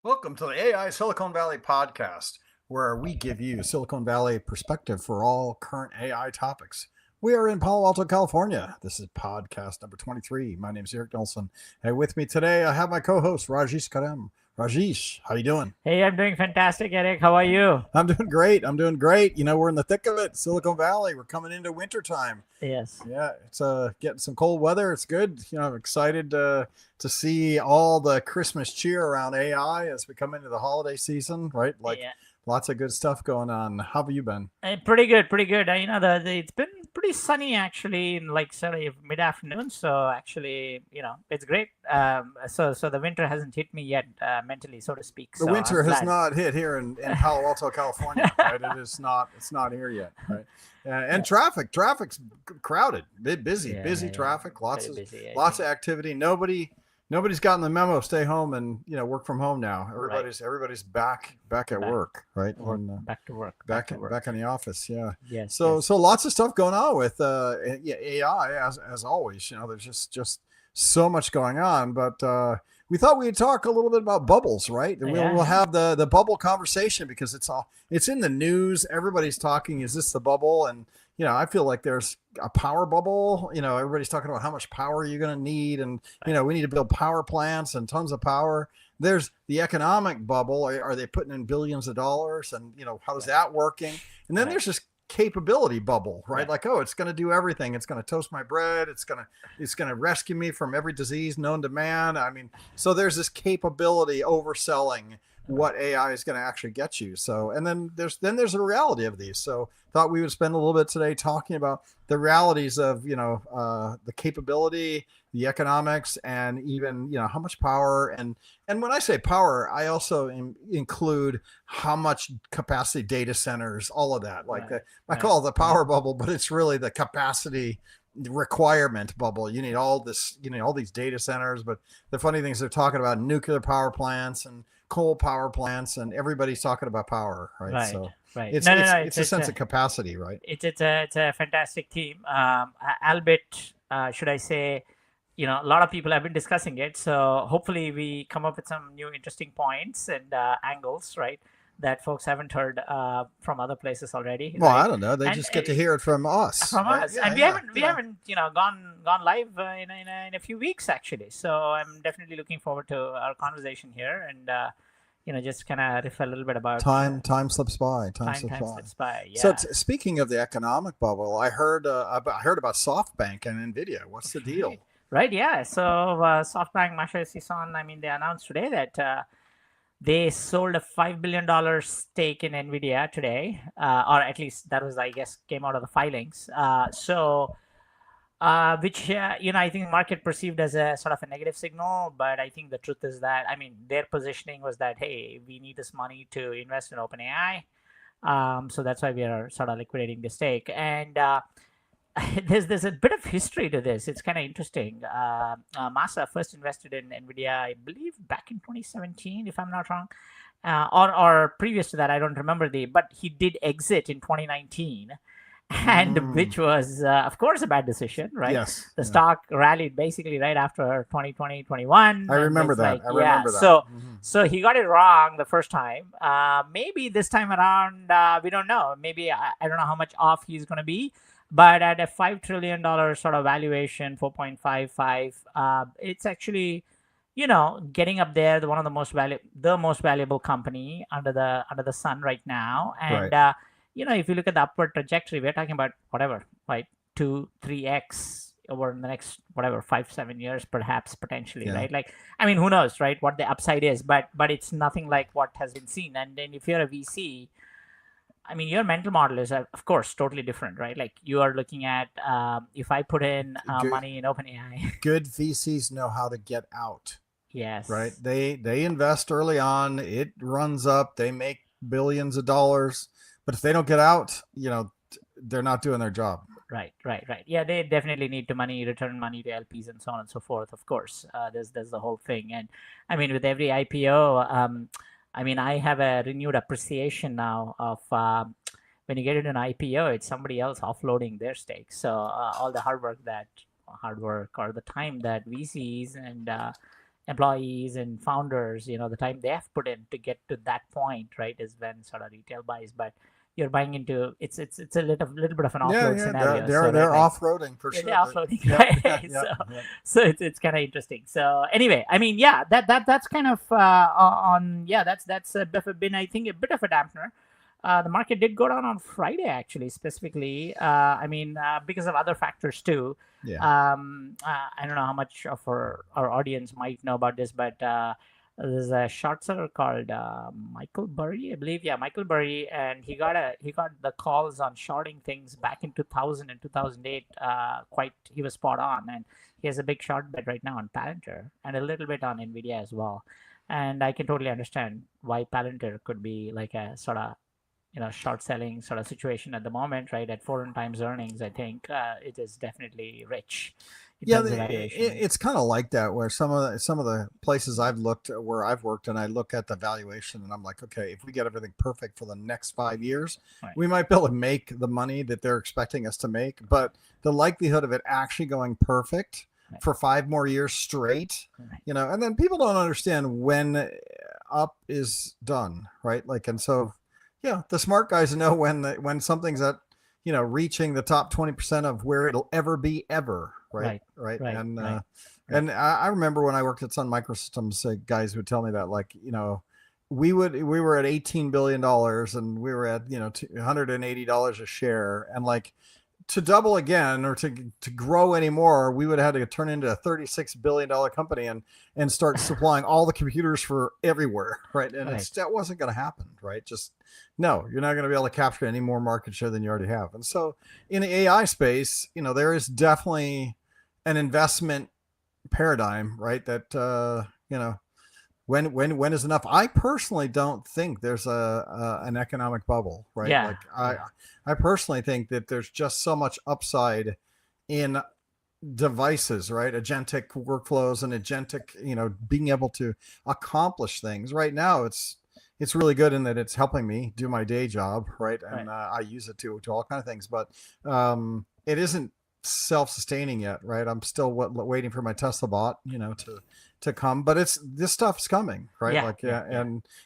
Welcome to the AI Silicon Valley podcast, where we give you Silicon Valley perspective for all current AI topics. We are in Palo Alto, California. This is podcast number 23. My name is Eric Nelson. And with me today, I have my co-host, Rajesh Kadam. Rajesh, how you doing? Hey, I'm doing fantastic, Eric. How are you? I'm doing great. We're in the thick of it, Silicon Valley. We're coming into wintertime. Yes. Yeah, it's getting some cold weather. It's good. I'm excited to see all the Christmas cheer around AI as we come into the holiday season, right? Like Yeah. lots of good stuff going on. How have you been? Pretty good, pretty good. It's been pretty sunny actually in like sort of mid-afternoon. So actually, it's great. So the winter hasn't hit me yet mentally, so to speak. The So winter I'm has glad. not hit here in Palo Alto, California, right? It is not. It's not here yet, right? And traffic's crowded, busy Yeah. traffic. Lots Very of busy. I lots think. of activity. Nobody's gotten the memo. Stay home and work from home now. Right. Everybody's back at Back work, right? work. And Back to work. Back back to work. back in the office, yeah. Yes. So Yes. lots of stuff going on with AI as always. There's just so much going on, but we thought we'd talk a little bit about bubbles, right? We'll Yeah. have the bubble conversation because it's in the news. Everybody's talking. Is this the bubble? And I feel like there's a power bubble. Everybody's talking about how much power you're going to need, and Right. we need to build power plants and tons of power. There's the economic bubble. Are they putting in billions of dollars? And how is Right. that working? And then Right. there's this capability bubble, right? Right. Like, oh, it's going to do everything. It's going to toast my bread. It's going to rescue me from every disease known to man. I mean, so there's this capability overselling Right. what AI is going to actually get you. So, and then there's the reality of these. So, thought we would spend a little bit today talking about the realities of the capability, the economics, and even how much power. And when I say power, I also include how much capacity data centers, all of that. Like Right. I Right. call it the Right. power bubble, but it's really the capacity requirement bubble. You need all this, all these data centers. But the funny thing is they're talking about nuclear power plants and coal power plants, and everybody's talking about power, right? Right. So Right. it's No. No. it's No. it's a sense of capacity, right? It's a fantastic team. Albeit, should I say, a lot of people have been discussing it. So hopefully we come up with some new interesting points and angles, right, that folks haven't heard from other places already, Well, I right? don't know. They And just get to hear it from us, from right? us, Yeah, and we yeah, haven't we haven't gone live in a few weeks actually. So I'm definitely looking forward to our conversation here and just kind of riff a little bit about Time slips by. Time time slips time by. slips by. So Yeah. speaking of the economic bubble, I heard about SoftBank and Nvidia. What's the deal? Right. Right. Yeah. So SoftBank, Masayoshi Son, I mean, they announced today that they sold a $5 billion stake in Nvidia today, or at least that was, I guess, came out of the filings. Which I think the market perceived as a sort of a negative signal, but I think the truth is that, I mean, their positioning was that, hey, we need this money to invest in OpenAI. So that's why we are sort of liquidating the stake. And there's a bit of history to this. It's kind of interesting. Masa first invested in Nvidia, I believe, back in 2017, if I'm not wrong, or previous to that, I don't remember but he did exit in 2019, and Mm, which was, of course, a bad decision, right? yes. The Yeah. stock rallied basically right after 2020, 21, I and remember it's that. like, I yeah. remember that. So he got it wrong the first time. Maybe this time around, we don't know. Maybe I don't know how much off he's going to be, but at a $5 trillion sort of valuation, 4.55, it's actually getting up there, one of the most valuable company under the sun right now. And Right. if you look at the upward trajectory, we're talking about whatever, right, 2-3x over the next whatever 5-7 years, perhaps, potentially, Yeah. right? Like, I mean, who knows, right, what the upside is, but it's nothing like what has been seen. And then if you're a VC, I mean, your mental model is, of course, totally different, right? Like, you are looking at, if I put in Good, money in OpenAI. good VCs know how to get out, right? Yes. They invest early on. It runs up. They make billions of dollars, but if they don't get out, they're not doing their job. Right, right, right. Yeah, they definitely need to return money to LPs and so on and so forth. Of course, there's the whole thing, and I mean, with every IPO, I mean, I have a renewed appreciation now of when you get into an IPO, it's somebody else offloading their stake. So all the hard work or the time that VCs and employees and founders, the time they have put in to get to that point, right, is when sort of retail buys. But you're buying into it's a little bit of an Yeah, offload yeah, scenario. they're So they're right, like off-roading for yeah, sure. they're offloading, Yeah, right? yeah, yeah, So yeah. so it's kind of interesting. So anyway, I mean, yeah, that's kind of on yeah, that's been, I think, a bit of a dampener. The market did go down on Friday, actually, specifically. I mean, because of other factors too. Yeah. I don't know how much of our audience might know about this, but there's a short seller called Michael Burry, I believe. Yeah, Michael Burry, and he got the calls on shorting things back in 2000 and 2008. He was spot on, and he has a big short bet right now on Palantir and a little bit on Nvidia as well. And I can totally understand why Palantir could be like a sort of short selling sort of situation at the moment, right? At 4 times earnings, I think it is definitely rich in Yeah, terms of valuation. it's kind of like that where some of the places I've looked where I've worked and I look at the valuation and I'm like, okay, if we get everything perfect for the next 5 years, Right. we might be able to make the money that they're expecting us to make. But the likelihood of it actually going perfect Right. for 5 more years straight, Right. and then people don't understand when up is done, right? Like, and so, yeah, the smart guys know when something's at reaching the top 20% of where it'll ever be ever, right? Right. And Right. and I remember when I worked at Sun Microsystems, guys would tell me that, like, we were at $18 billion and we were at $180 a share, and like to double again or to grow anymore, we would have had to turn into a $36 billion company and start supplying all the computers for everywhere, right? And Right. that wasn't going to happen, right? Just no, you're not going to be able to capture any more market share than you already have. And so in the AI space, there is definitely an investment paradigm, right? That when is enough. I personally don't think there's an economic bubble, right? Yeah. Like I personally think that there's just so much upside in devices, right? Agentic workflows and agentic, being able to accomplish things. Right now it's really good in that it's helping me do my day job, right? And I use it to all kind of things, but it isn't self-sustaining yet, right? I'm still waiting for my Tesla bot, to come, but this stuff's coming, right? Yeah, Like, yeah.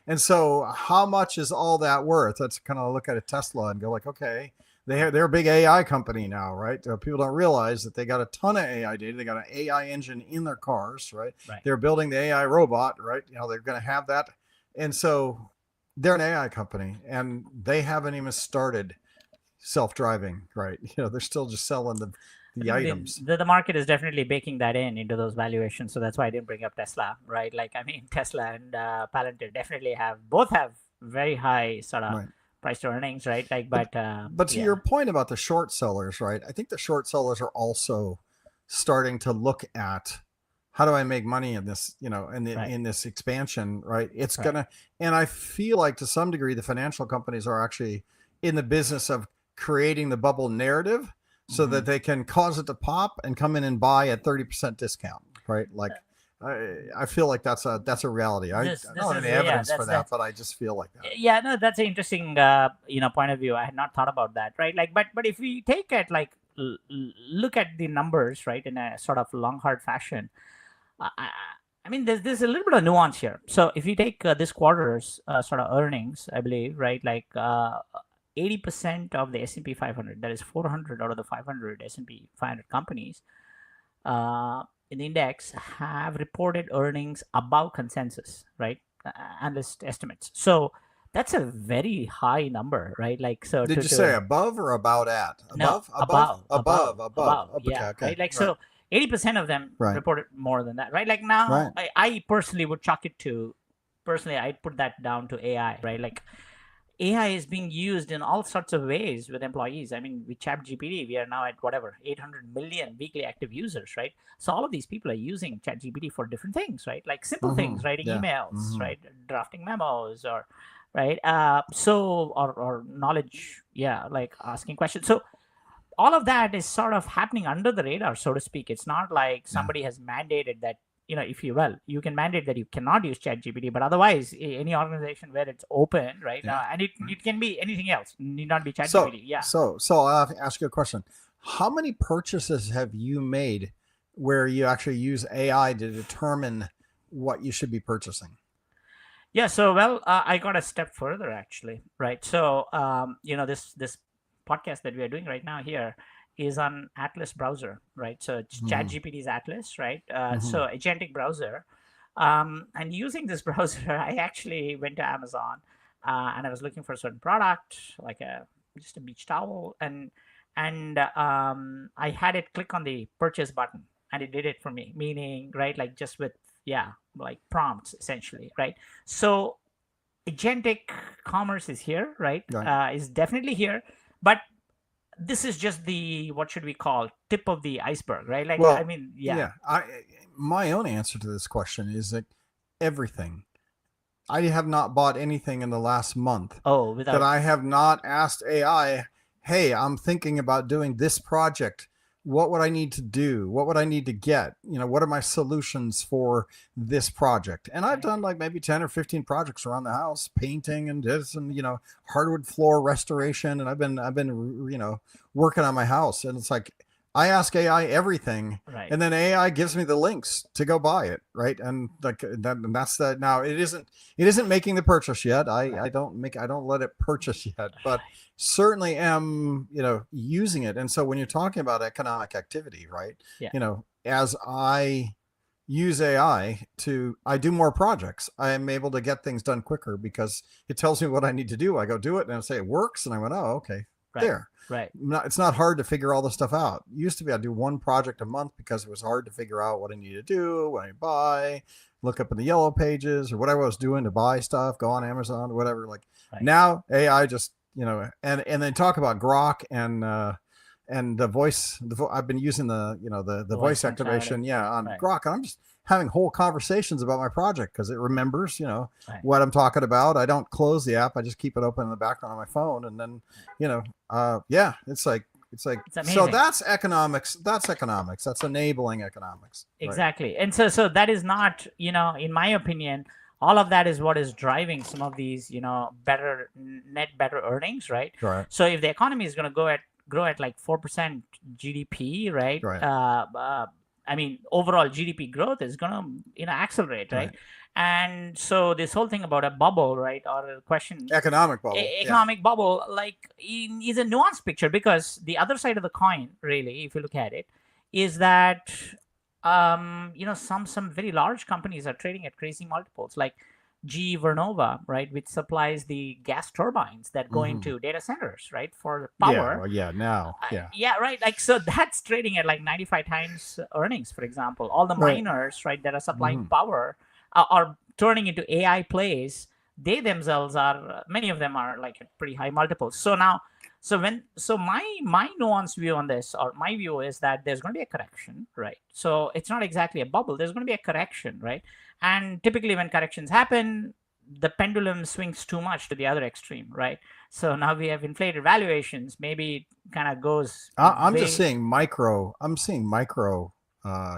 and so how much is all that worth? That's kind of look at a Tesla and go like, okay, they're a big AI company now, right? People don't realize that they got a ton of AI data. They got an AI engine in their cars, right? Right. They're building the AI robot, right? They're going to have that, and so they're an AI company, and they haven't even started self-driving, right? They're still just selling the items. The market is definitely baking that into those valuations, so that's why I didn't bring up Tesla, right? Like, I mean, Tesla and Palantir definitely both have very high sort of price to earnings, right? Like, but to your point about the short sellers, right? I think the short sellers are also starting to look at how do I make money in this, in this expansion, right? It's gonna, and I feel like to some degree the financial companies are actually in the business of creating the bubble narrative so that they can cause it to pop and come in and buy at 30% discount, right? Like, I feel like that's a reality. I don't have any evidence for that, but I just feel like that. Yeah, no, that's an interesting point of view. I had not thought about that, right? Like, but if we take it like look at the numbers, right, in a sort of long hard fashion. I mean, there's a little bit of nuance here. So if you take this quarter's sort of earnings, I believe, right, like 80% of the S&P 500, that is 400 out of the 500 S&P 500 companies in the index have reported earnings above consensus, right? Analyst estimates. So that's a very high number, right? Like, so did you say above or about at? Above? Above. Yeah, okay. Right. Like, so 80% of them reported more than that, right? Like, now I personally would chalk it to, I'd put that down to AI, right? Like, AI is being used in all sorts of ways with employees. I mean, with ChatGPT, we are now at 800 million weekly active users, right? So all of these people are using ChatGPT for different things, right? Like simple things, writing emails, right? Drafting memos, or right? Or knowledge, like asking questions. So all of that is sort of happening under the radar, so to speak. It's not like somebody has mandated that, if you you can mandate that you cannot use ChatGPT, but otherwise, any organization where it's open, right? And it can be anything else, need not be ChatGPT. So I'll have to ask you a question. How many purchases have you made where you actually use AI to determine what you should be purchasing? Yeah, so well, I got a step further actually, right? So this podcast that we are doing right now here is on Atlas browser, right? So it's Hmm. ChatGPT's Atlas, right? Hmm. So agentic browser, and using this browser, I actually went to Amazon, and I was looking for a certain product, like a just a beach towel, and I had it click on the purchase button, and it did it for me, meaning right, like just with yeah, like prompts essentially, right? So agentic commerce is here, right? Right. Is definitely here, but this is just the what should we call tip of the iceberg, right? Like I Well, mean, yeah. yeah. My own answer to this question is that everything. I have not bought anything in the last month Oh, that without I have not asked AI, hey, I'm thinking about doing this project. What would I need to do? What would I need to get? What are my solutions for this project? And I've right, done like maybe 10 or 15 projects around the house, painting and this and hardwood floor restoration. And I've been working on my house. And it's like I ask AI everything, right, and then AI gives me the links to go buy it, right? And like that, and that's that. Now it isn't making the purchase yet. I right, don't let it purchase yet, but certainly am using it. And so when you're talking about economic activity, right? yeah, As I use AI I do more projects. I am able to get things done quicker because it tells me what I need to do. I go do it and I say it works, and I went, oh, okay, right, there. right, It's not hard to figure all this stuff out. It used to be I'd do one project a month because it was hard to figure out what I need to do, what I buy, look up in the yellow pages or whatever I was doing to buy stuff, go on Amazon or whatever. Like right. now AI just, and then talk about Grok and the voice. I've been using the The voice voice functionality, activation, yeah, on right, Grok, and I'm just having whole conversations about my project because it remembers, right. what I'm talking about. I don't close the app; I just keep it open in the background on my phone, and then, yeah, it's like It's so amazing. that's economics. That's economics. That's enabling economics, right? Exactly. And so that is not, in my opinion, all of that is what is driving some of these, better earnings, right? Right, So if the economy is going to grow at like 4% GDP, right? right, I mean, overall GDP growth is going to, accelerate, right? right. And so this whole thing about a bubble, right, or a question, Economic bubble, yeah. economic bubble, like is a nuanced picture, because the other side of the coin, really, if you look at it, is that some very large companies are trading at crazy multiples, like GE Vernova, right, which supplies the gas turbines that go Hmm. into data centers, right, for Yeah, power. well, yeah. Now, yeah, Yeah, right. Like, so that's trading at like 95 times earnings, for example. All the right. miners, right, that are supplying Hmm. power are turning into AI plays. They themselves are, many of them are like at pretty high multiples. So now, so my nuanced view on this, or my view, is that there's going to be a correction, right? So it's not exactly a bubble. There's going to be a correction, right? And typically, when corrections happen, the pendulum swings too much to the other extreme, right? So now we have inflated valuations. Maybe it kind of goes I'm just way seeing micro. I'm seeing micro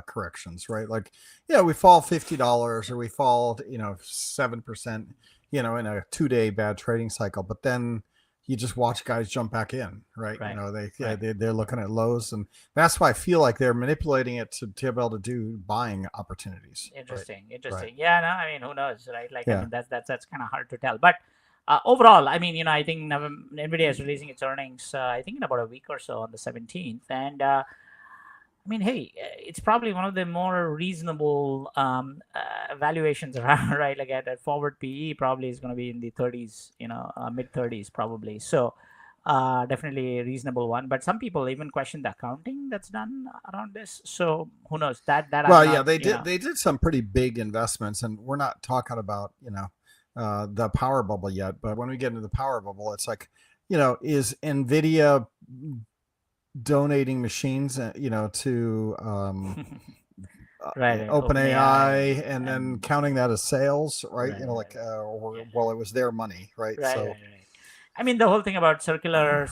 corrections, right? Like, yeah, we fall $50 or we fall, 7%, in a 2-day bad trading cycle, but then you just watch guys jump back in, right? right, Yeah, right. they're looking at lows, and that's why I feel like they're manipulating it to be able to do buying opportunities, right? Interesting, Right. interesting. Yeah, no, I mean, who knows, right? Like, I Yeah. mean, that's kind of hard to tell. But overall, I mean, I think Nvidia is releasing its earnings. I think in about a week or so on the 17th, and I mean, hey, it's probably one of the more reasonable valuations around, right? Like at forward PE, probably is going to be in the 30s, mid 30s probably. So definitely a reasonable one. But some people even question the accounting that's done around this. So who knows? That I'm Well, yeah, not, they did some pretty big investments, and we're not talking about the power bubble yet. But when we get into the power bubble, it's like, is Nvidia donating machines, to right, right. OpenAI, OpenAI and then and counting that as sales, right? right, Like, right. or Yeah. well, it was their money, right? Right, right, So, right. I mean, the whole thing about circular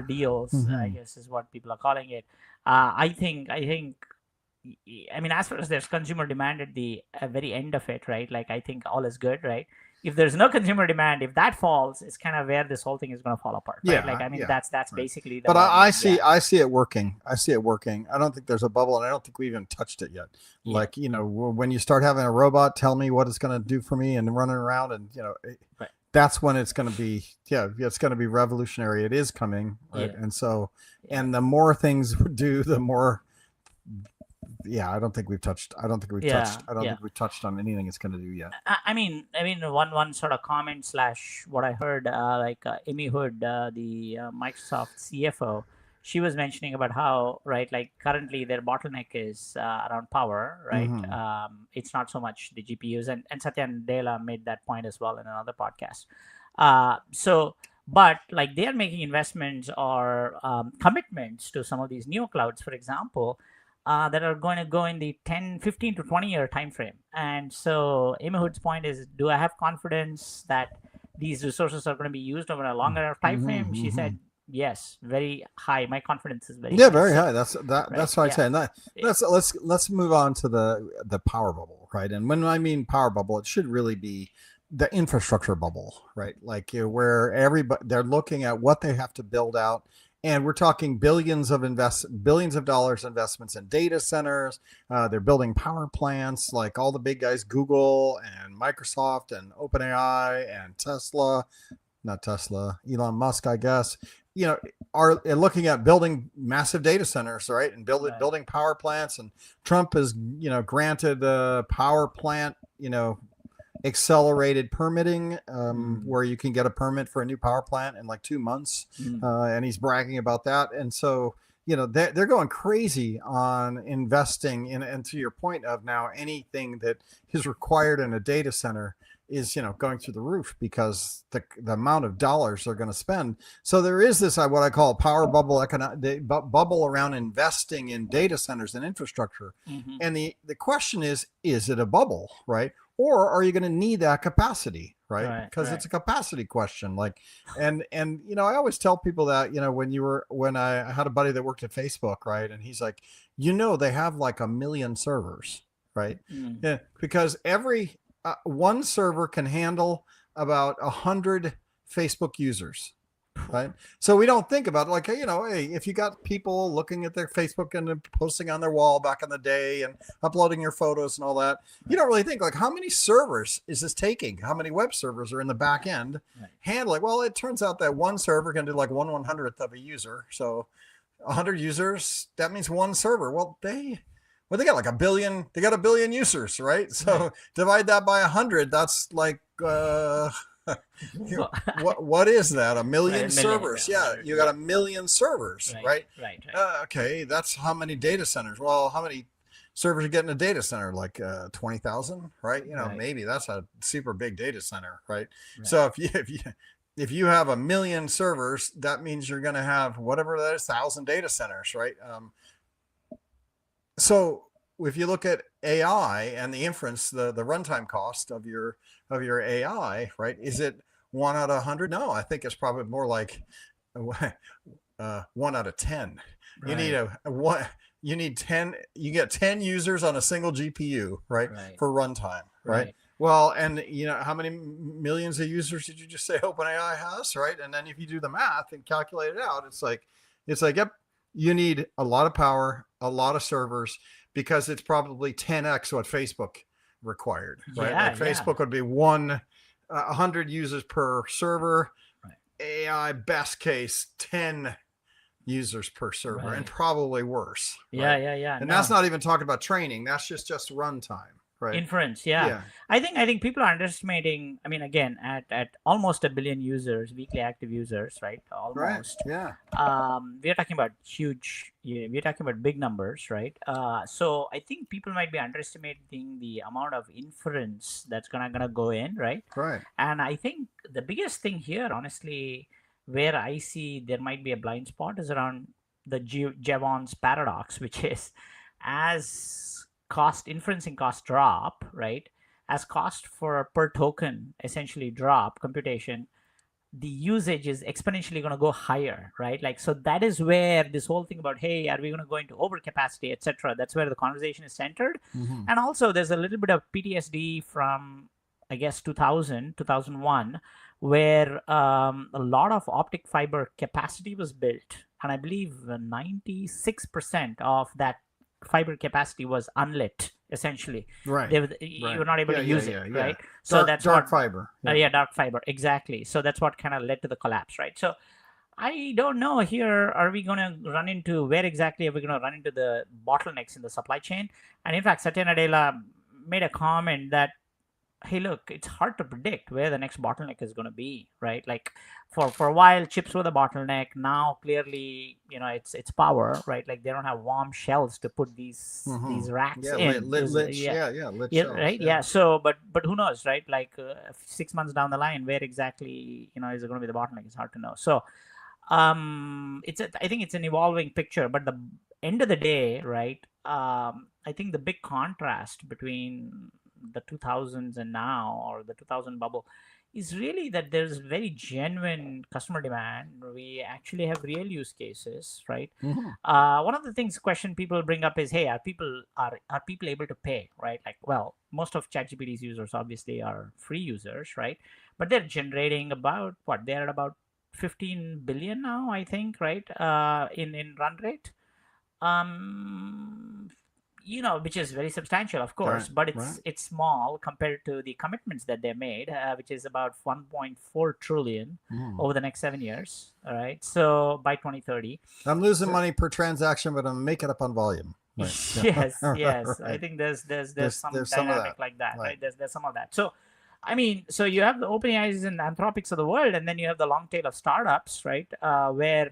deals, I mhm. guess, is what people are calling it. I think, I mean, as far as there's consumer demand at the very end of it, right? Like, I think all is good, right? if there's no consumer demand, if that falls, it's kind of where this whole thing is going to fall apart, right? Yeah, Like, I mean, yeah, that's right. basically the But bottom I line. see, Yeah. I see it working. I see it working. I don't think there's a bubble, and I don't think we even touched it yet. Yeah. Like, when you start having a robot tell me what it's going to do for me and running around, and Right. that's when it's going to be, it's going to be revolutionary. It is coming, right? Yeah. And so, Yeah. and the more things do, the more. Yeah, I don't think we've touched. I don't think we've touched. I don't Yeah. think we've touched on anything it's going to do yet. I mean, one sort of comment slash what I heard, like Amy Hood, the Microsoft CFO, she was mentioning about how, right, like currently their bottleneck is around power, right? Mhm. It's not so much the GPUs, and Satya Nadella made that point as well in another podcast. But like they are making investments or commitments to some of these new clouds, for example, that are going to go in the 10, 15 to 20 year time frame. And so Amy Hood's point is, do I have confidence that these resources are going to be used over a longer time frame? She said, yes, very high. My confidence is very Yeah, high. very So, high. That's right? that's what I Yeah. say. And Yeah. let's move on to the power bubble, right? And when I mean power bubble, it should really be the infrastructure bubble, right? Like where everybody they're looking at what they have to build out, and we're talking billions of dollars investments in data centers. They're building power plants, like all the big guys, Google and Microsoft and OpenAI and Tesla, not Tesla, Elon Musk, I guess, are looking at building massive data centers, right? And building power plants. And Trump has, granted power plant, accelerated permitting, where you can get a permit for a new power plant in like 2 months. And he's bragging about that. And so, they're going crazy on investing in, and to your point of now anything that is required in a data center is going through the roof because the amount of dollars they're going to spend. So there is this what I call power bubble bubble around investing in data centers and infrastructure. And the question is it a bubble, right? Or are you going to need that capacity, right? Because it's a capacity question. Like, and I always tell people that when I had a buddy that worked at Facebook, right, and he's like, they have like 1 million servers, right? Yeah, because every one server can handle about 100 Facebook users, right? So we don't think about it like, hey, if you got people looking at their Facebook and posting on their wall back in the day and uploading your photos and all that, you don't really think like, how many servers is this taking? How many web servers are in the back end handling? Well, it turns out that one server can do like 1/100th of a user. So 100 users, that means one server. Well, they got like 1 billion. They got 1 billion users, right? So divide that by 100. That's like what is that? 1 million servers? Yeah, you got 1 million servers, right? Right. Okay, that's how many data centers? Well, how many servers you get in a data center? Like 20,000, right? Maybe that's a super big data center, right? So if you have 1 million servers, that means you're going to have whatever that is, 1,000 data centers, right? So if you look at AI and the inference, the runtime cost of your AI, right? Is it 1 out of 100? No, I think it's probably more like 1 out of 10. Right. You need 10. You get 10 users on a single GPU, right? For runtime, right? Well, and how many millions of users did you just say OpenAI has, right? And then if you do the math and calculate it out, it's like, yep, you need a lot of power, a lot of servers, because it's probably 10x what Facebook required, right? Like Facebook would be 100 users per server. AI best case 10 users per server, and probably worse. Yeah. And that's not even talking about training. That's just runtime. Right. Inference, yeah. I think people are underestimating. I mean, again, at almost 1 billion users, weekly active users, right? Almost. Right. Yeah. We are talking about huge. We're talking about big numbers, right? So I think people might be underestimating the amount of inference that's gonna go in, right? Right. And I think the biggest thing here, honestly, where I see there might be a blind spot is around the Jevons paradox, which is as inferencing costs drop, right? As cost for per token essentially drop computation, the usage is exponentially going to go higher, right? Like, so that is where this whole thing about, hey, are we going to go into overcapacity, etc., that's where the conversation is centered. And also there's a little bit of PTSD from I guess 2000, 2001, where a lot of optic fiber capacity was built, and I believe 96% of that fiber capacity was unlit. Essentially, Right. you Right. were not able Yeah. to Yeah. use it, Yeah. Yeah. right? So that's what, Dark fiber. Yeah. yeah, dark fiber, exactly. So that's what kind of led to the collapse, right? So I don't know here. Are we going to run into where exactly are we going to run into the bottlenecks in the supply chain? And in fact, Satya Nadella made a comment that, hey, look, it's hard to predict where the next bottleneck is going to be, right? Like for a while, chips were the bottleneck. Now, clearly, it's power, right? Like they don't have warm shells to put these racks Yeah. in. Yeah, Yeah. Yeah. Lit yeah, shells. right. Yeah. Yeah. So, but who knows, right? Like 6 months down the line, where exactly is it going to be the bottleneck? It's hard to know. So, I think it's an evolving picture, but the end of the day, right? I think the big contrast between the 2000s and now, or the 2000 bubble, is really that there's very genuine customer demand. We actually have real use cases, right? Mm-hmm. One of the things question people bring up is, hey, are people able to pay, right? Like, well, most of ChatGPT's users obviously are free users, right? But they're generating about what, they're at about 15 billion now, I think, right? In run rate. um which is very substantial, of Right. course, but Right. it's small compared to the commitments that they made, which is about 1.4 trillion Mm. over the next 7 years. All right, so by 2030. I'm losing So money per transaction, but I'm making it up on volume. Right. yes, Yeah. yes, I Right. think there's some There's some of dynamic that. like that, Right. right? There's some of that. So I mean, so you have the OpenAIs and Anthropics of the world, and then you have the long tail of startups, right? Where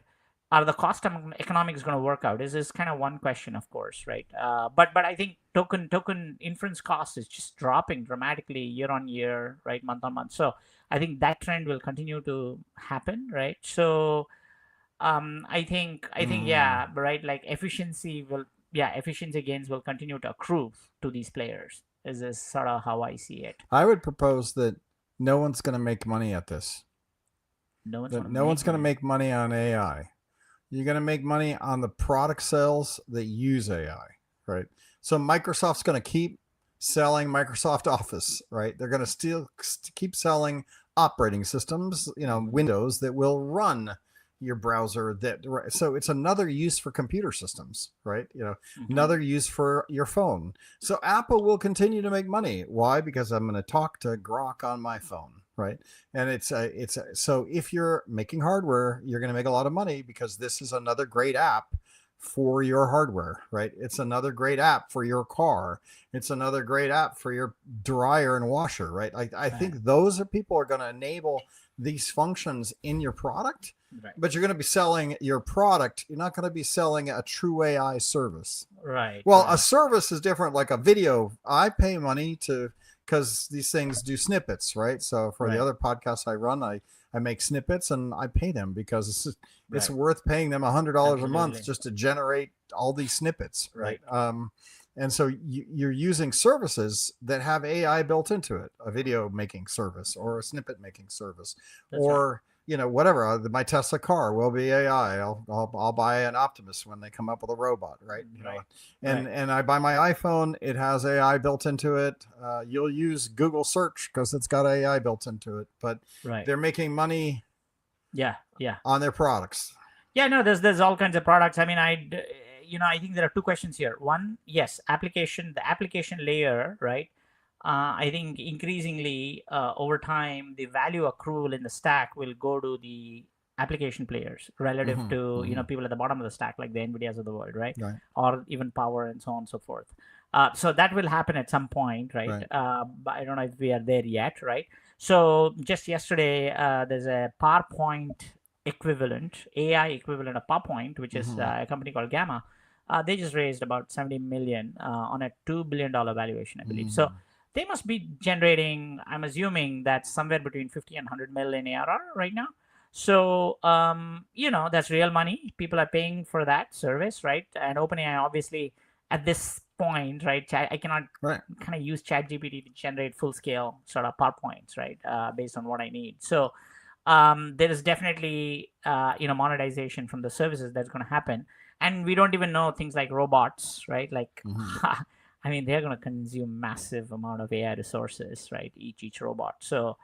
are the economics going to work out? Is this kind of one question, of course, right? But I think token inference cost is just dropping dramatically year on year, right, month on month. So I think that trend will continue to happen, right? So I think yeah, right, like efficiency gains will continue to accrue to these players. Is this sort of how I see it? I would propose that no one's going to make money at this. No one's That going to no one's make going to money. make money on AI. You're going to make money on the product sales that use AI, right? So Microsoft's going to keep selling Microsoft Office, right? They're going to still keep selling operating systems, Windows that will run your browser. So it's another use for computer systems, right? Another use for your phone. So Apple will continue to make money. Why? Because I'm going to talk to Grok on my phone, right? And so if you're making hardware, you're going to make a lot of money because this is another great app for your hardware, right? It's another great app for your car. It's another great app for your dryer and washer, right? I think those are people are going to enable these functions in your product, Right. but you're going to be selling your product. You're not going to be selling a true AI service. Right. Well, a service is different, like a video. I pay money to because these things do snippets, right? So for the other podcasts I run, I make snippets and I pay them because it's worth paying them $100 a month just to generate all these snippets, right? And so you're using services that have AI built into it, a video making service or a snippet making service, or whatever. My Tesla car will be AI. I'll buy an Optimus when they come up with a robot, right? And I buy my iPhone. It has AI built into it. You'll use Google search because it's got AI built into it. But they're making money. Yeah. On their products. Yeah. No. There's all kinds of products. I mean, I think there are two questions here. One, yes, the application layer, right? I think increasingly over time, the value accrual in the stack will go to the application players relative to people at the bottom of the stack, like the NVIDIAs of the world, right? Or even power and so on and so forth. So that will happen at some point, right? But I don't know if we are there yet, right? So just yesterday, there's a PowerPoint equivalent, AI equivalent of PowerPoint, which is a company called Gamma. They just raised about 70 million on a $2 billion valuation, I believe. So they must be generating, I'm assuming that's somewhere between 50 and 100 million ARR right now. So, that's real money. People are paying for that service, right? And OpenAI, obviously, at this point, right, I cannot kind of use ChatGPT to generate full-scale sort of PowerPoints, right, based on what I need. So there is definitely, monetization from the services that's going to happen. And we don't even know things like robots, right? Like I mean, they're going to consume massive amount of AI resources, right? Each robot. So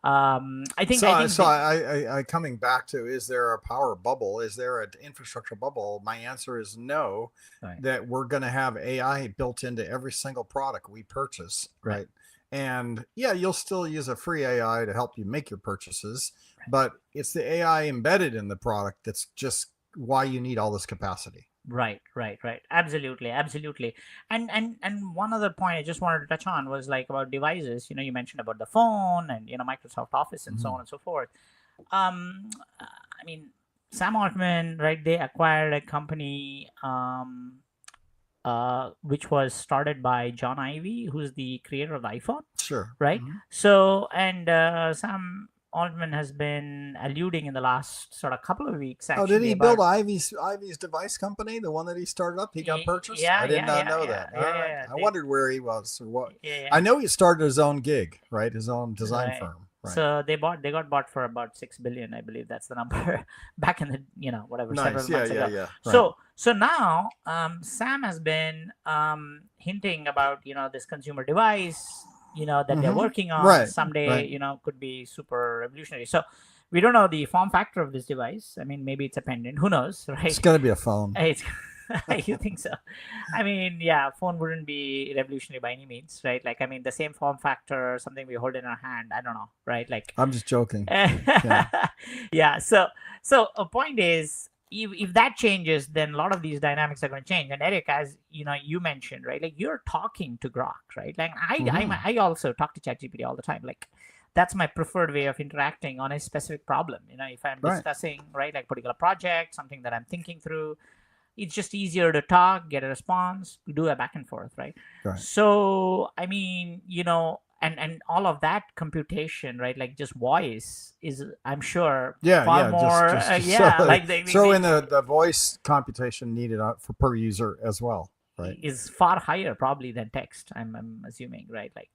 I think So, I think I coming back to, is there a power bubble? Is there an infrastructure bubble? My answer is no. right, That we're going to have AI built into every single product we purchase, right, right? And yeah, you'll still use a free AI to help you make your purchases, right. but it's the AI embedded in the product that's just why you need all this capacity. Right, right, right. Absolutely, absolutely. And one other point I just wanted to touch on was like about devices. You mentioned about the phone and Microsoft Office and so Mhm. on and so forth. I mean, Sam Altman, right? They acquired a company, which was started by John Ivey, who's the creator of the iPhone, Sure. right? Mhm. So, and Sam Altman has been alluding in the last sort of couple of weeks Oh, did actually he build about. Ivy's device company, the one that he started up? He got purchased. Yeah, I did yeah, not yeah, know yeah, that. All yeah, right, yeah. I They, wondered where he was or what. yeah, I yeah. know he started his own gig, right? His own design Right. firm, right? So they got bought for about 6 billion, I believe that's the number, back in the whatever several Nice. Yeah, months yeah, ago. yeah. Right. So now Sam has been hinting about this consumer device that they're Mm-hmm. working on Right. someday Right. could be super revolutionary. So we don't know the form factor of this device. I mean, maybe it's a pendant. Who knows, It's right? gonna be a phone. It's you think so? I mean, yeah, phone wouldn't be revolutionary by any means, right? Like, I mean, the same form factor, something we hold in our hand. I don't know, right? Like, I'm just joking. Yeah. yeah. So a point is, if that changes, then a lot of these dynamics are going to change. And Eric, as you mentioned, right? Like, you're talking to Grok, right? Like, Mm-hmm. I also talk to ChatGPT all the time. Like, that's my preferred way of interacting on a specific problem. If I'm Right. discussing, right, like particular project, something that I'm thinking through, it's just easier to talk, get a response, do a back and forth, right? Right. So I mean, and all of that computation, right? Like just voice is, I'm sure, Yeah. far Yeah. Just more. just just Yeah, so like throw in the voice computation needed for per user as well. Right. is far higher probably than text. I'm assuming, right? Like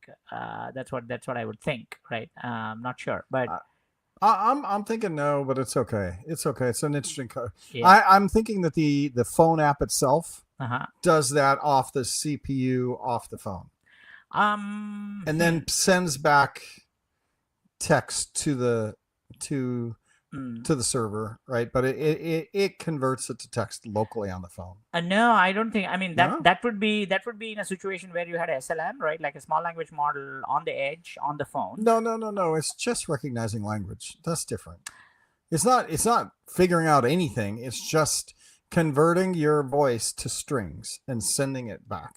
that's what I would think, right? Not sure, but I'm thinking no, but it's okay. It's okay. It's an interesting. yeah. I'm thinking that the phone app itself Uh-huh. does that off the CPU off the phone, and Hmm. then sends back text to Mm. to the server, right? But it converts it to text locally on the phone. No, I don't think. I mean, that No, that would be in a situation where you had SLM, right? Like a small language model on the edge on the phone. no. It's just recognizing language. That's different. It's not figuring out anything. It's just converting your voice to strings and sending it back.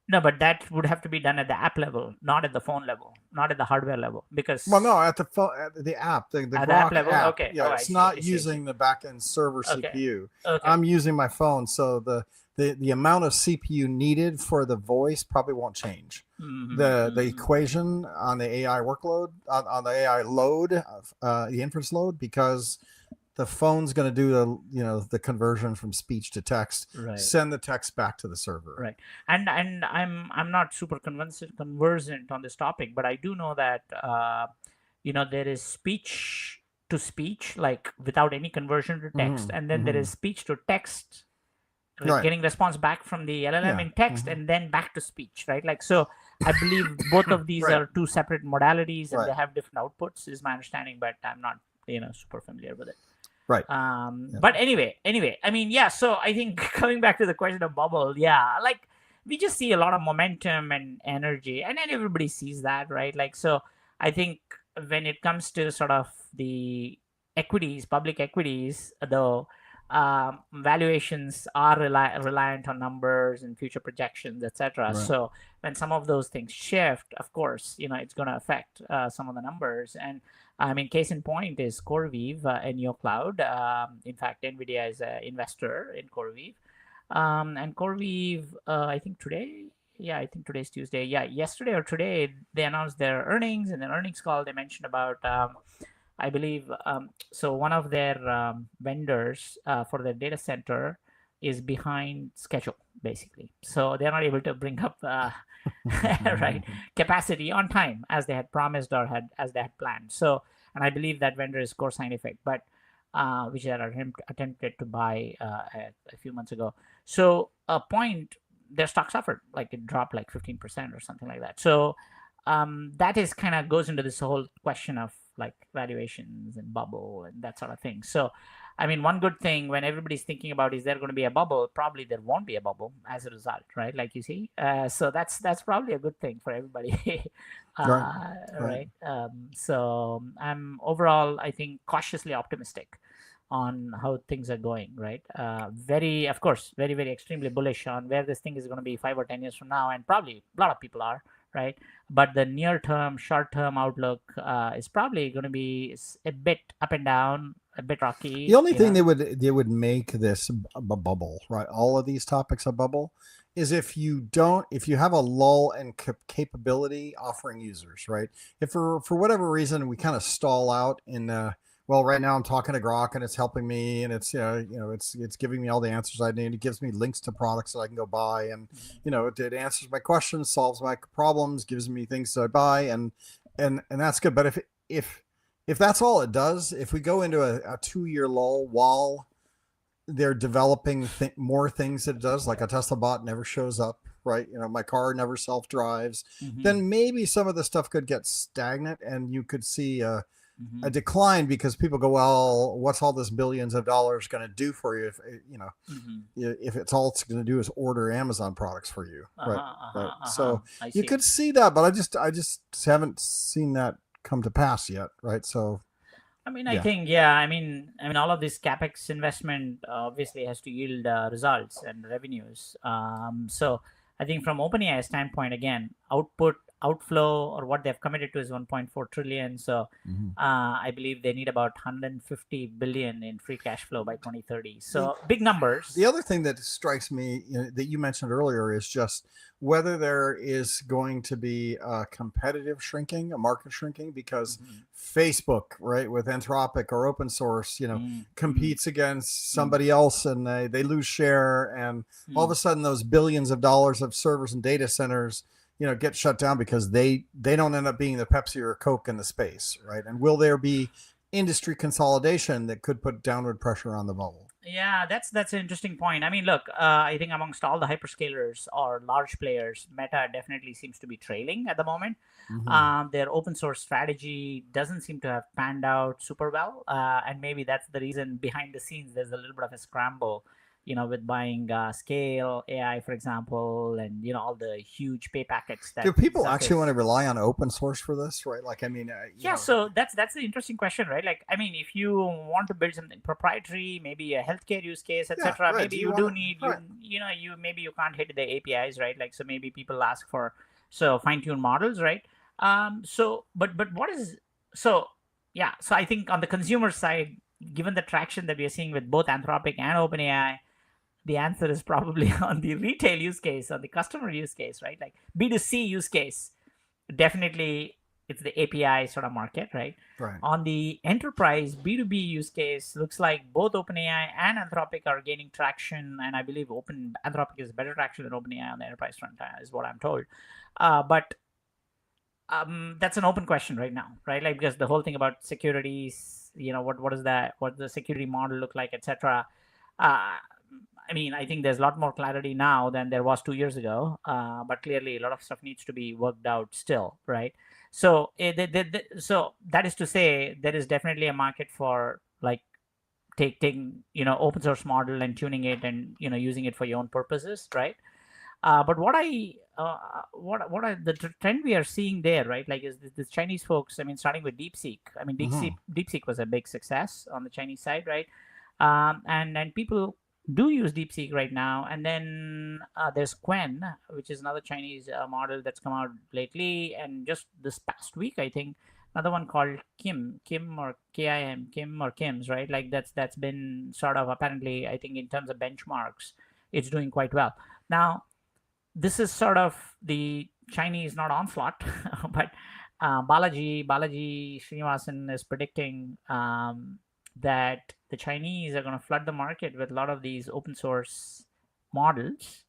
No, but that would have to be done at the app level, not at the phone level, not at the hardware level, Well, because no, at the phone, at the app, the at the app Grok level. app. Okay. Yeah, Oh, I it's see. I not see. I see. using the backend server Okay. CPU. Okay. I'm using my phone, so the amount of CPU needed for the voice probably won't change. The Mm-hmm. equation on the AI workload on the AI load, the inference load, because the phone's going to do the conversion from speech to text, Right. send the text back to the server. Right. And I'm not super conversant on this topic, but I do know that there is speech to speech, like without any conversion to text, and then there Mm-hmm. is speech to text, Right. getting response back from the LLM Yeah. in text, Mm-hmm. and then back to speech, right? Like, so I believe both of these Right. are two separate modalities, and Right. they have different outputs, is my understanding, but I'm not super familiar with it. Right. Yeah. But anyway, I mean, yeah. So I think coming back to the question of bubble, yeah, like we just see a lot of momentum and energy, and then everybody sees that, right? Like, so I think when it comes to sort of the equities, public equities, though, valuations are reliant on numbers and future projections, etc. Right. So when some of those things shift, of course, it's going to affect some of the numbers. And I mean, case in point is CoreWeave, a NeoCloud. In fact, NVIDIA is an investor in CoreWeave. And CoreWeave, I think today, yeah, I think today's Tuesday. Yeah, yesterday or today, they announced their earnings. In their earnings call, they mentioned about, I believe, so one of their vendors for their data center is behind schedule, basically. So they're not able to bring up right capacity on time as they had promised or as they had planned. So, and I believe that vendor is Core Scientific, but which they are attempted to buy a few months ago. So a point their stock suffered, like it dropped like 15% or something like that. So that is kind of goes into this whole question of like valuations and bubble and that sort of thing. So I mean, one good thing when everybody's thinking about is there going to be a bubble, probably there won't be a bubble as a result, right? Like you see, so that's probably a good thing for everybody. Right. Right. So I'm overall, I think, cautiously optimistic on how things are going, right? Very, of course, very, very extremely bullish on where this thing is going to be 5 or 10 years from now, and probably a lot of people are, right? But the near term, short term outlook is probably going to be a bit up and down, a bit rocky. The only thing they would make this a bubble, right? All of these topics a bubble, is if you have a lull in capability offering users, right? If for whatever reason we kind of stall out in well, right now I'm talking to Grok and it's helping me, and it's it's giving me all the answers I need. It gives me links to products that I can go buy, and it answers my questions, solves my problems, gives me things to buy, and that's good. But if that's all it does, if we go into a 2 year lull while they're developing more things that it does, like a Tesla bot never shows up, right? My car never self drives, then maybe some of the stuff could get stagnant, and you could see a decline because people go, well, what's all this billions of dollars going to do for you if it's all it's going to do is order Amazon products for you, right? So you could see that, but I just haven't seen that come to pass yet, right? So I mean, I think, yeah. I mean, all of this capex investment obviously has to yield results and revenues. So I think from OpenAI standpoint, again, outflow, or what they've committed to is 1.4 trillion. So I believe they need about 150 billion in free cash flow by 2030. So big numbers. The other thing that strikes me that you mentioned earlier is just whether there is going to be a competitive shrinking, a market shrinking, because Facebook, right, with Anthropic or open source, competes against somebody else, and they lose share, and all of a sudden those billions of dollars of servers and data centers get shut down because they don't end up being the Pepsi or Coke in the space, right? And will there be industry consolidation that could put downward pressure on the bubble? Yeah, that's an interesting point. I mean, look, I think amongst all the hyperscalers or large players, Meta definitely seems to be trailing at the moment. Their open source strategy doesn't seem to have panned out super well, and maybe that's the reason behind the scenes there's a little bit of a scramble, with buying Scale AI, for example, and all the huge pay packets that do people actually want to rely on open source for this, right? Like, I mean, so that's the interesting question, right? Like, I mean, if you want to build something proprietary, maybe a healthcare use case, etc., right. maybe you do need maybe you can't hit the APIs, right? Like, so maybe people ask for fine-tuned models, right? But what is so yeah, so I think on the consumer side, given the traction that we are seeing with both Anthropic and OpenAI, the answer is probably on the retail use case, on the customer use case, right? Like B2C use case, definitely it's the API sort of market, right? Right. On the enterprise B2B use case, looks like both OpenAI and Anthropic are gaining traction, and I believe Anthropic is better traction than OpenAI on the enterprise front, is what I'm told. But that's an open question right now, right? Like, because the whole thing about securities, what is that? What does the security model look like, etc. I mean, I think there's a lot more clarity now than there was 2 years ago, but clearly a lot of stuff needs to be worked out still, right? So, so that is to say, there is definitely a market for like taking open source model and tuning it and using it for your own purposes, right? But what the trend we are seeing there, right? Like, is this Chinese folks? I mean, starting with DeepSeek. I mean, DeepSeek was a big success on the Chinese side, right? And people do use DeepSeek right now. And then there's Quen, which is another Chinese model that's come out lately. And just this past week, I think another one called Kim or Kim's, right? Like that's been sort of, apparently, I think in terms of benchmarks, it's doing quite well. Now, this is sort of the Chinese, not onslaught, but Balaji Srinivasan is predicting that the Chinese are going to flood the market with a lot of these open source models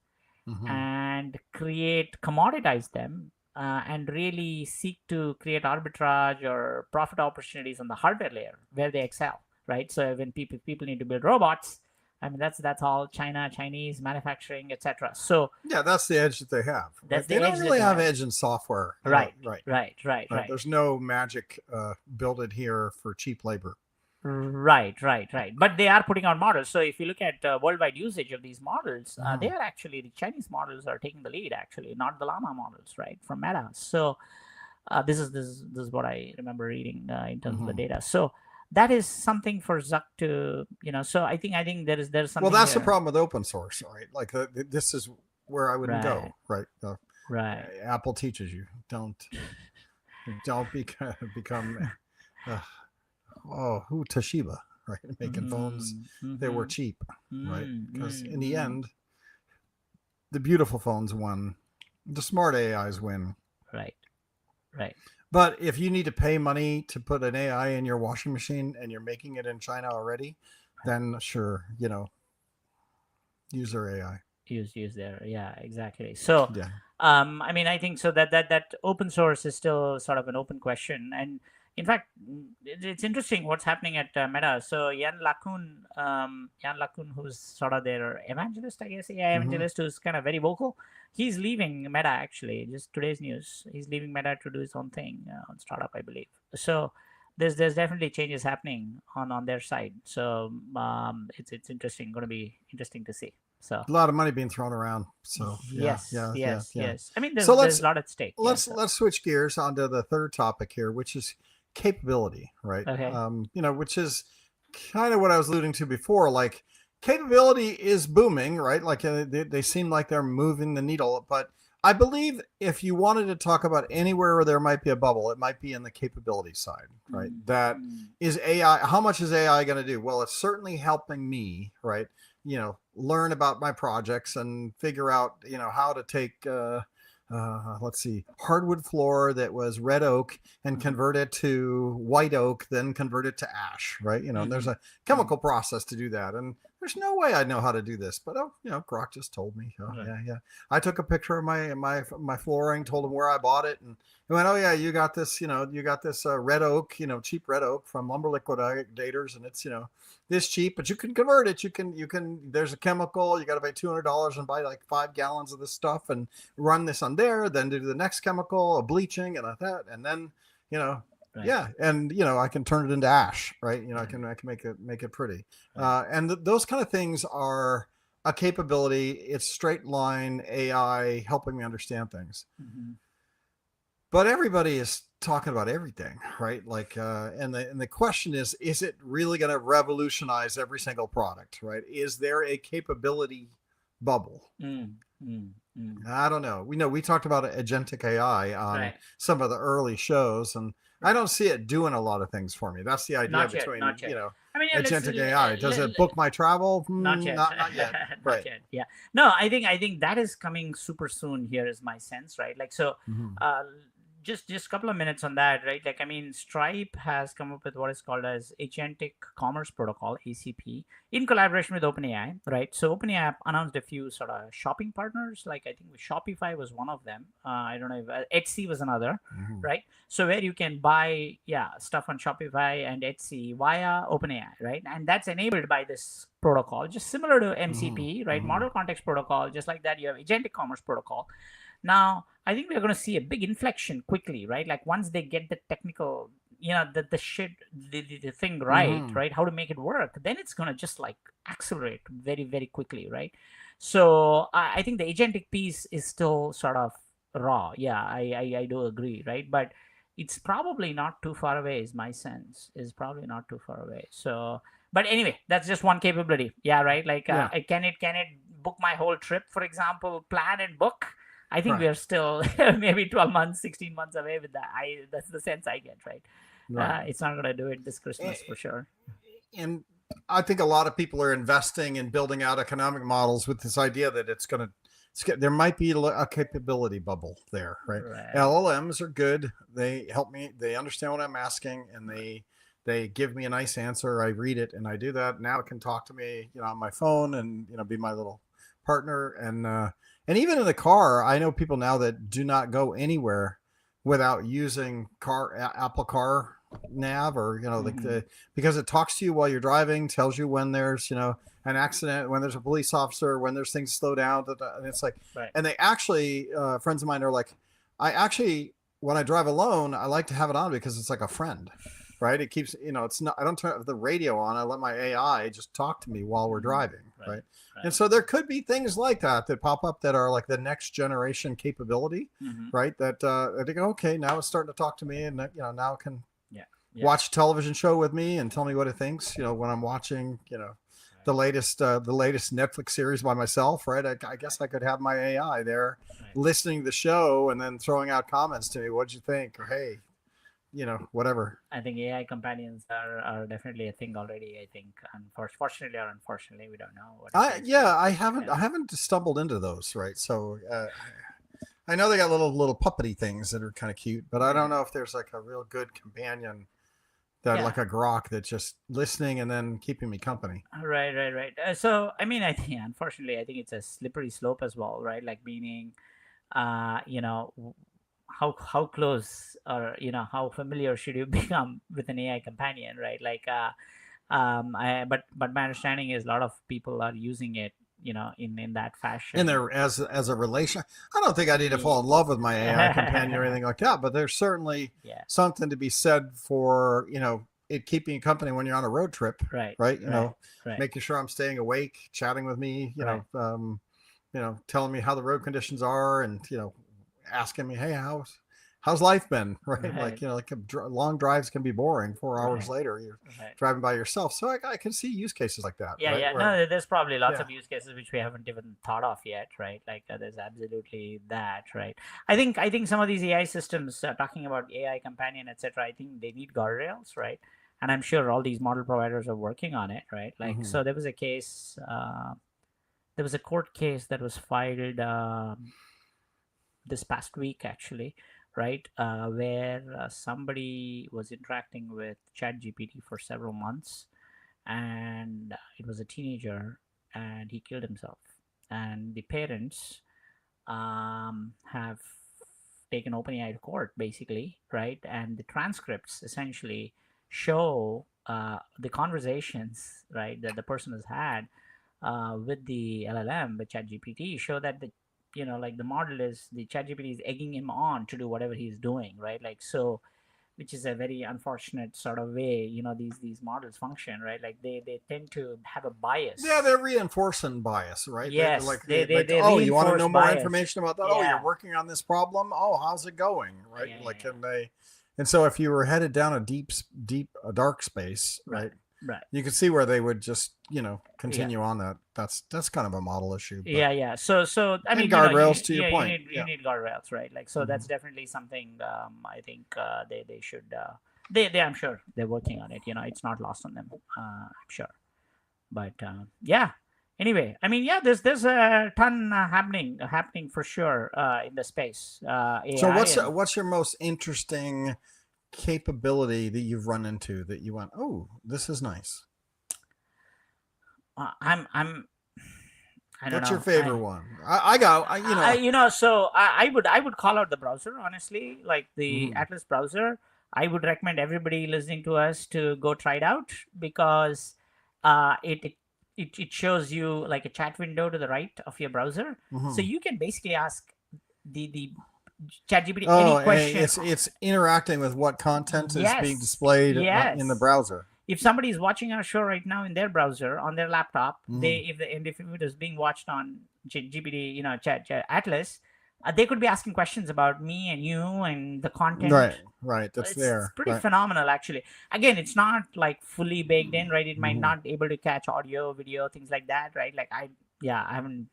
and commoditize them, and really seek to create arbitrage or profit opportunities on the hardware layer where they excel, right? So when people need to build robots, I mean, that's all China, Chinese manufacturing, etc. So Yeah, that's the edge that they have. Right? that's the They don't edge that really they have have. edge in software. Right, Right. right, right, Right. right. There's no magic build it here for cheap labor. Right, right, right. But they are putting out models. So if you look at worldwide usage of these models, they are actually the Chinese models are taking the lead. Actually, not the Llama models, right, from Meta. So this is what I remember reading in terms of the data. So that is something for Zuck to So I think there's Well, something that's the here. problem with open source, right? Like this is where I wouldn't Right, go, right? right. Apple teaches you don't become who Toshiba, right? Making phones that were cheap, right? Because in the end, the beautiful phones won, the smart AIs win. Right, right. But if you need to pay money to put an AI in your washing machine and you're making it in China already, then sure, use their AI. Use there, yeah, exactly. So Yeah. I mean, I think so that open source is still sort of an open question. And in fact, it's interesting what's happening at Meta. So Jan LaCun, who's sort of their evangelist, I guess, AI evangelist, who's kind of very vocal, he's leaving Meta. Actually, just today's news, he's leaving Meta to do his own thing on startup, I believe. So there's definitely changes happening on their side. So it's interesting, going to be interesting to see. So A lot of money being thrown around. So yes, yes. I mean, So there's a lot at stake. let's switch gears onto the third topic here, which is capability, right? Okay. Which is kind of what I was alluding to before. Like capability is booming, right? Like they seem like they're moving the needle. But I believe if you wanted to talk about anywhere where there might be a bubble, it might be in the capability side, right? That is AI. How much is AI going to do? Well, it's certainly helping me, right? Learn about my projects and figure out, how to take, let's see, hardwood floor that was red oak and convert it to white oak, then convert it to ash, right? And there's a chemical process to do that. And there's no way I know how to do this, but Grok just told me. Yeah. I took a picture of my flooring, told him where I bought it, and he went, "Oh yeah, you got this, red oak, cheap red oak from Lumber Liquidators, and it's this cheap, but you can convert it. You can. There's a chemical. You got to pay $200 and buy like 5 gallons of this stuff and run this on there. Then do the next chemical, a bleaching and that, and then Right. Yeah, and I can turn it into ash, right? I can make it pretty, and those kind of things are a capability. It's straight line AI helping me understand things. But everybody is talking about everything, right? Like, and the question is it really going to revolutionize every single product, right? Is there a capability bubble? I don't know. We talked about agentic AI on some of the early shows, and I don't see it doing a lot of things for me. That's the idea not between yet. I mean, agentic AI. Does it book my travel? Not yet. Not yet. Not yet. Yeah. No, I think that is coming super soon. Here is my sense, right? Like so. Just a couple of minutes on that, right? Like, I mean, Stripe has come up with what is called as Agentic Commerce Protocol, ACP, in collaboration with OpenAI, right? So OpenAI announced a few sort of shopping partners, like I think Shopify was one of them. I don't know if Etsy was another, right? So where you can buy, stuff on Shopify and Etsy via OpenAI, right? And that's enabled by this protocol, just similar to MCP, right? Model Context Protocol, just like that, you have Agentic Commerce Protocol. Now, I think we're going to see a big inflection quickly, right? Like once they get the technical, the thing right? How to make it work, then it's going to just like accelerate very, very quickly, right? So I think the agentic piece is still sort of raw. Yeah, I do agree, right? But it's probably not too far away, is my sense. Is probably not too far away. So, but anyway, that's just one capability. Yeah, right? Like, can it book my whole trip, for example, plan and book? I think we are still maybe 12 months, 16 months away with that. That's the sense I get, right? It's not going to do it this Christmas for sure. And I think a lot of people are investing in building out economic models with this idea that there might be a capability bubble there, right? LLMs are good. They help me. They understand what I'm asking, and they give me a nice answer. I read it and I do that. Now it can talk to me, on my phone and, be my little partner. And even in the car, I know people now that do not go anywhere without using Apple Car Nav or, because it talks to you while you're driving, tells you when there's, an accident, when there's a police officer, when there's things slow down, and it's like, Right. and they actually, friends of mine are like, I actually, when I drive alone, I like to have it on because it's like a friend, right? It keeps, it's not, I don't turn the radio on. I let my AI just talk to me while we're driving, right? Right. And so there could be things like that pop up that are like the next generation capability, right? That I think, okay, now it's starting to talk to me, and now it can watch a television show with me and tell me what it thinks, when I'm watching, the latest Netflix series by myself, right? I guess I could have my AI there listening to the show and then throwing out comments to me. What'd you think? Or, hey, whatever. I think AI companions are definitely a thing already. I think, fortunately or unfortunately, we don't know. I haven't stumbled into those, right? So I know they got little puppety things that are kind of cute, but I don't know if there's like a real good companion that like a grok that's just listening and then keeping me company. Right. So I mean, I think unfortunately, I think it's a slippery slope as well, right? Like meaning, how close or how familiar should you become with an AI companion, right? Like, but my understanding is a lot of people are using it, in that fashion. In there as a relation, I don't think I need to fall in love with my AI companion or anything like that. But there's certainly something to be said for it keeping you company when you're on a road trip, right? Making sure I'm staying awake, chatting with me, telling me how the road conditions are, and asking me, hey, how's life been, right? Like long drives can be boring. 4 hours later, you're driving by yourself. So I can see use cases like that. No, there's probably lots of use cases which we haven't even thought of yet, right? Like there's absolutely that, right? I think some of these AI systems, talking about AI companion, etc., I think they need guardrails, right? And I'm sure all these model providers are working on it, right? Like, so there was a case, there was a court case that was filed this past week, actually, right? Where somebody was interacting with ChatGPT for several months, and it was a teenager, and he killed himself. And the parents have taken OpenAI to court, basically, right? And the transcripts essentially show the conversations, right, that the person has had with the LLM, with ChatGPT, show that the model is, the ChatGPT is egging him on to do whatever he's doing, right? Like, so, which is a very unfortunate sort of way these models function, right? Like they tend to have a bias. Yeah, they're reinforcing bias, right? Yes, they oh, you want to know more information about that? Oh, you're working on this problem. Oh, how's it going, right? And so if you were headed down a dark space, right? Right. You can see where they would just, continue on that. That's kind of a model issue. But... Yeah. So I mean, guardrails to your point. You need guardrails, right? Like, so that's definitely something. I think they should. They I'm sure they're working on it. It's not lost on them. I'm sure. But yeah. Anyway, I mean, there's a ton happening for sure in the space. AI. So what's your most interesting capability that you've run into that you went, oh, this is nice? I don't What's know. your favorite one? So I would call out the browser, honestly, like the Atlas browser. I would recommend everybody listening to us to go try it out, because it shows you like a chat window to the right of your browser, so you can basically ask the ChatGPT any question. It's interacting with what content is being displayed in the browser. If somebody is watching our show right now in their browser on their laptop, if it is being watched on GPT, Chat Atlas, they could be asking questions about me and you and the content. Right. It's pretty phenomenal, actually. Again, it's not like fully baked in, right? It might not be able to catch audio, video, things like that, right? Like I haven't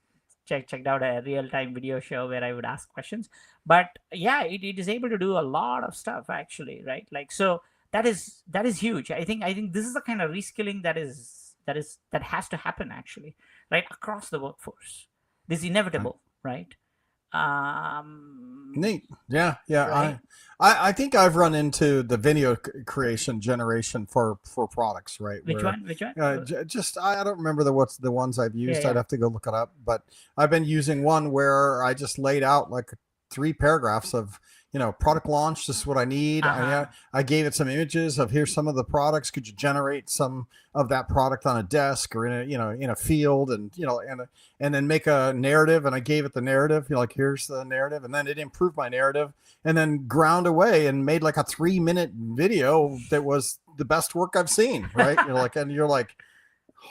checked out a real-time video show where I would ask questions, but it is able to do a lot of stuff, actually, right? Like, so that is huge. I think this is the kind of reskilling that has to happen, actually, right, across the workforce. This is inevitable, right? Neat. Yeah. Right? I think I've run into the video creation generation for products, right? Which one? Just I don't remember the ones I've used. I'd have to go look it up, but I've been using one where I just laid out like 3 paragraphs of, product launch. This is what I need. I gave it some images of, here's some of the products. Could you generate some of that product on a desk or in a field, and then make a narrative. And I gave it the narrative, like, here's the narrative. And then it improved my narrative, and then ground away and made like a 3-minute video that was the best work I've seen. Right. You're like,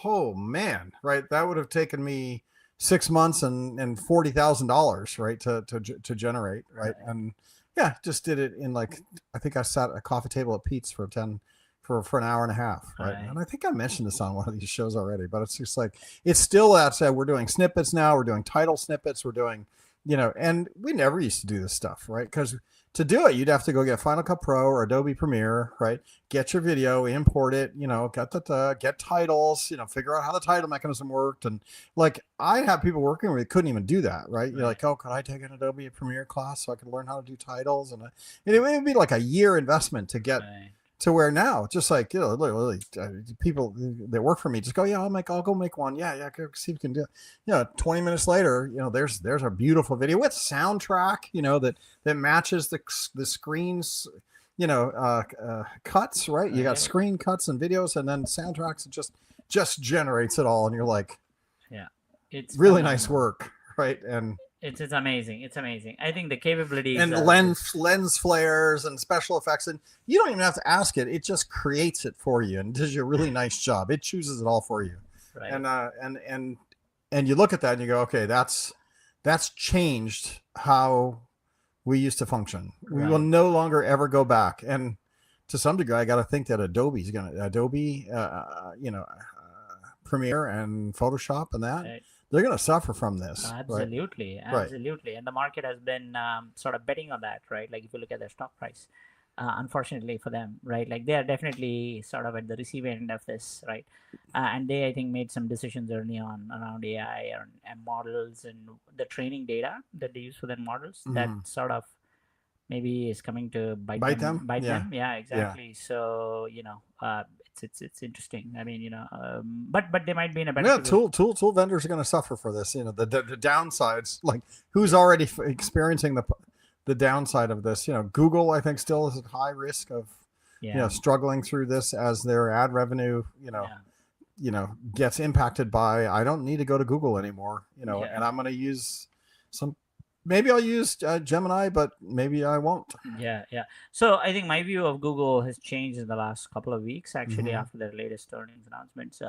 oh man, right. That would have taken me 6 months and $40,000, right. To generate. Right. And yeah, just did it in like, I think I sat at a coffee table at Pete's for an hour and a half. Right. And I think I mentioned this on one of these shows already, but it's just like, it's still that said, we're doing snippets now. We're doing title snippets. We're doing, and we never used to do this stuff, right? Because to do it, you'd have to go get Final Cut Pro or Adobe Premiere, right? Get your video, import it, get titles, figure out how the title mechanism worked. And like, I have people working where they couldn't even do that, right? You're like, oh, could I take an Adobe Premiere class so I could learn how to do titles? And it would be like a year investment to get to where now, just like, literally, people that work for me just go, yeah, I'll go make one. Yeah. See if we can do it. 20 minutes later, there's a beautiful video with soundtrack, that matches the screens, cuts, right? You got screen cuts and videos, and then soundtracks, and just generates it all. And you're like, yeah, it's really nice work. Right. And it's amazing. It's amazing. I think the capabilities and lens flares and special effects, and you don't even have to ask it. It just creates it for you and does you a really nice job. It chooses it all for you. Right. And you look at that and you go, okay, that's changed how we used to function. We will no longer ever go back. And to some degree, I got to think that Adobe, Premiere and Photoshop and that. Right. They're going to suffer from this. Absolutely. Right? Absolutely. And the market has been sort of betting on that, right? Like if you look at their stock price, unfortunately for them, right? Like they are definitely sort of at the receiving end of this, right? And they, I think, made some decisions early on around AI and models and the training data that they use for their models. That sort of maybe is coming to bite them. Yeah, exactly. Yeah. So, it's interesting. I mean, but they might be in a better tool vendors are going to suffer for this. The downsides, like who's already experiencing the downside of this. Google, I think, still is at high risk of struggling through this as their ad revenue gets impacted by, I don't need to go to Google anymore, and I'm going to use maybe I'll use Gemini, but maybe I won't. Yeah. So I think my view of Google has changed in the last couple of weeks, actually, after their latest earnings announcements.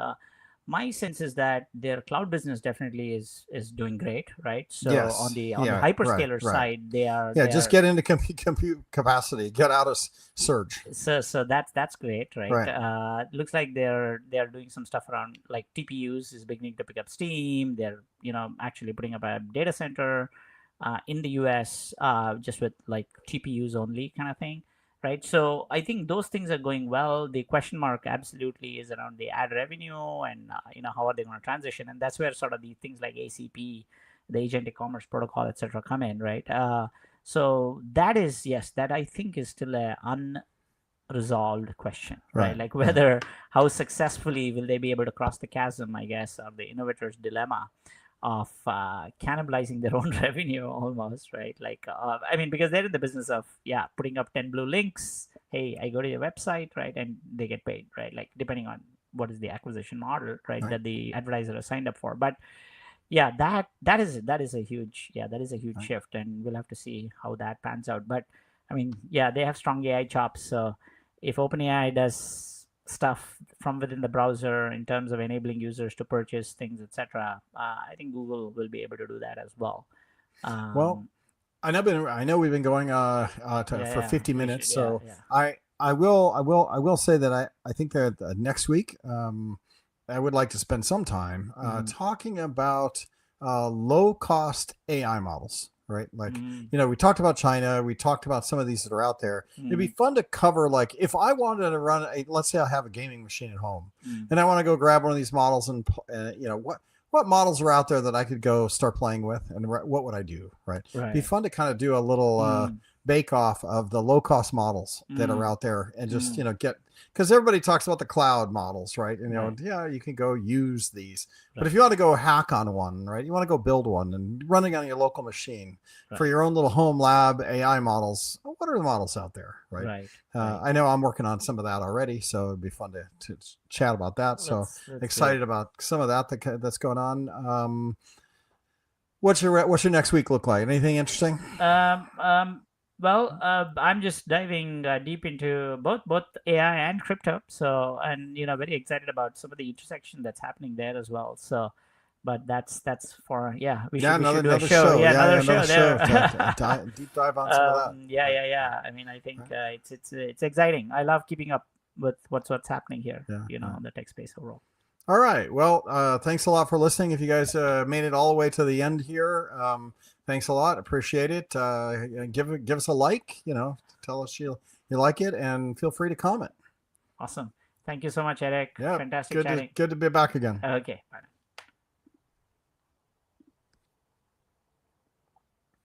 My sense is that their cloud business definitely is doing great, right? So on the hyperscaler side, they are just get into compute capacity, get out of surge. So that's great, right? Looks like they're doing some stuff around like TPUs is beginning to pick up steam. They're actually putting up a data center in the US, just with like TPUs only kind of thing, right? So I think those things are going well. The question mark absolutely is around the ad revenue and how are they going to transition, and that's where sort of the things like ACP, the agentic commerce protocol, etc., come in, right? So that I think is still a unresolved question, right? Like whether how successfully will they be able to cross the chasm, I guess, or the innovator's dilemma of cannibalizing their own revenue almost, right? Like, I mean, because they're in the business of, putting up 10 blue links. Hey, I go to your website, right? And they get paid, right? Like, depending on what is the acquisition model, right? That the advertiser has signed up for. But yeah, that is a huge shift, and we'll have to see how that pans out. But I mean, they have strong AI chops. So if OpenAI does stuff from within the browser in terms of enabling users to purchase things, etc., I think Google will be able to do that as well. Well, I know we've been going for 50 minutes, so I will say that I think that next week I would like to spend some time talking about low cost AI models. Right. Like, we talked about China. We talked about some of these that are out there. It'd be fun to cover, like, if I wanted to run let's say I have a gaming machine at home and I want to go grab one of these models and what models are out there that I could go start playing with, and what would I do? Right. It'd be fun to kind of do a little bake off of the low cost models that are out there, and just get, because everybody talks about the cloud models, right? And yeah, you can go use these, but if you want to go hack on one, right, you want to go build one and running on your local machine for your own little home lab AI models. What are the models out there, right? I know I'm working on some of that already, so it'd be fun to chat about that. So That's excited about some of that's going on. What's your next week look like? Anything interesting? Well, I'm just diving deep into both AI and crypto. So, and very excited about some of the intersection that's happening there as well. So, but that's for we should do a show. Another show there. Deep dive on some of that. Yeah. I mean, I think it's exciting. I love keeping up with what's happening here. In the tech space overall. All right. Well, thanks a lot for listening. If you guys made it all the way to the end here, thanks a lot. Appreciate it. Give us a like. Tell us you like it, and feel free to comment. Awesome. Thank you so much, Eric. Yeah. Fantastic chatting. Good to be back again. Okay. Bye.